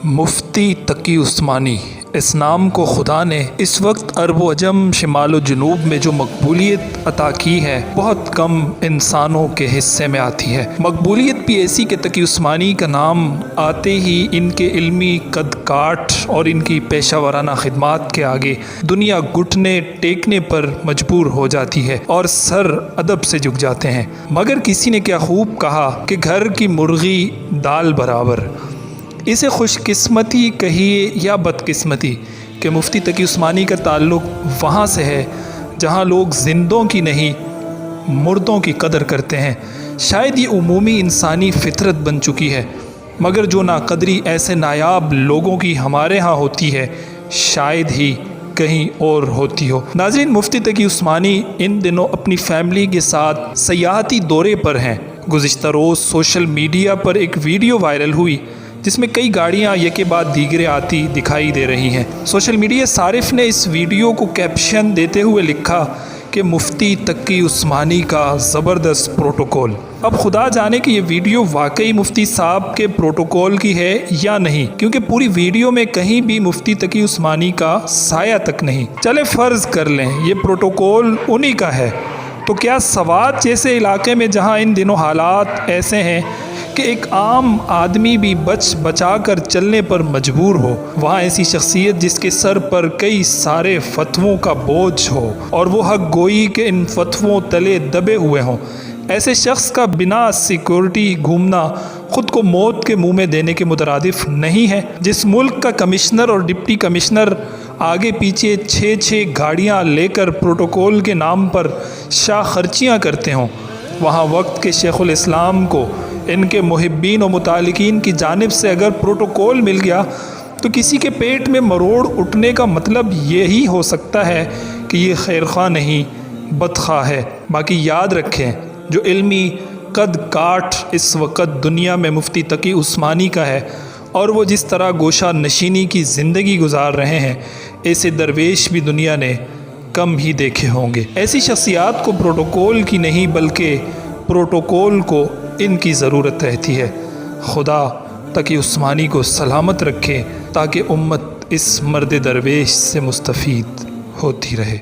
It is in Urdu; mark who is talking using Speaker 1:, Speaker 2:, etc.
Speaker 1: مفتی تقی عثمانی، اس نام کو خدا نے اس وقت عرب و عجم شمال و جنوب میں جو مقبولیت عطا کی ہے بہت کم انسانوں کے حصے میں آتی ہے۔ مقبولیت بھی ایسی کہ تقی عثمانی کا نام آتے ہی ان کے علمی قد کاٹ اور ان کی پیشہ ورانہ خدمات کے آگے دنیا گھٹنے ٹیکنے پر مجبور ہو جاتی ہے اور سر ادب سے جھک جاتے ہیں۔ مگر کسی نے کیا خوب کہا کہ گھر کی مرغی دال برابر۔ اسے خوش قسمتی کہیے یا بدقسمتی کہ مفتی تقی عثمانی کا تعلق وہاں سے ہے جہاں لوگ زندوں کی نہیں مردوں کی قدر کرتے ہیں۔ شاید یہ عمومی انسانی فطرت بن چکی ہے، مگر جو ناقدری ایسے نایاب لوگوں کی ہمارے ہاں ہوتی ہے شاید ہی کہیں اور ہوتی ہو۔ ناظرین، مفتی تقی عثمانی ان دنوں اپنی فیملی کے ساتھ سیاحتی دورے پر ہیں۔ گزشتہ روز سوشل میڈیا پر ایک ویڈیو وائرل ہوئی جس میں کئی گاڑیاں یکے بعد دیگرے آتی دکھائی دے رہی ہیں۔ سوشل میڈیا صارف نے اس ویڈیو کو کیپشن دیتے ہوئے لکھا کہ مفتی تقی عثمانی کا زبردست پروٹوکول۔ اب خدا جانے کہ یہ ویڈیو واقعی مفتی صاحب کے پروٹوکول کی ہے یا نہیں، کیونکہ پوری ویڈیو میں کہیں بھی مفتی تقی عثمانی کا سایہ تک نہیں۔ چلے فرض کر لیں یہ پروٹوکول انہی کا ہے، تو کیا سوات جیسے علاقے میں جہاں ان دنوں حالات ایسے ہیں کہ ایک عام آدمی بھی بچا کر چلنے پر مجبور ہو، وہاں ایسی شخصیت جس کے سر پر کئی سارے فتووں کا بوجھ ہو اور وہ حق گوئی کے ان فتووں تلے دبے ہوئے ہوں، ایسے شخص کا بنا سیکورٹی گھومنا خود کو موت کے منہ میں دینے کے مترادف نہیں ہے؟ جس ملک کا کمشنر اور ڈپٹی کمشنر آگے پیچھے 6 گاڑیاں لے کر پروٹوکول کے نام پر شاہ خرچیاں کرتے ہوں، وہاں وقت کے شیخ الاسلام کو ان کے محبین و متعلقین کی جانب سے اگر پروٹوکول مل گیا تو کسی کے پیٹ میں مروڑ اٹھنے کا مطلب یہی ہو سکتا ہے کہ یہ خیرخواہ نہیں بدخواہ ہے۔ باقی یاد رکھیں، جو علمی قد کاٹ اس وقت دنیا میں مفتی تقی عثمانی کا ہے اور وہ جس طرح گوشہ نشینی کی زندگی گزار رہے ہیں، ایسے درویش بھی دنیا نے کم ہی دیکھے ہوں گے۔ ایسی شخصیات کو پروٹوکول کی نہیں بلکہ پروٹوکول کو ان کی ضرورت رہتی ہے۔ خدا تقی عثمانی کو سلامت رکھے تاکہ امت اس مرد درویش سے مستفید ہوتی رہے۔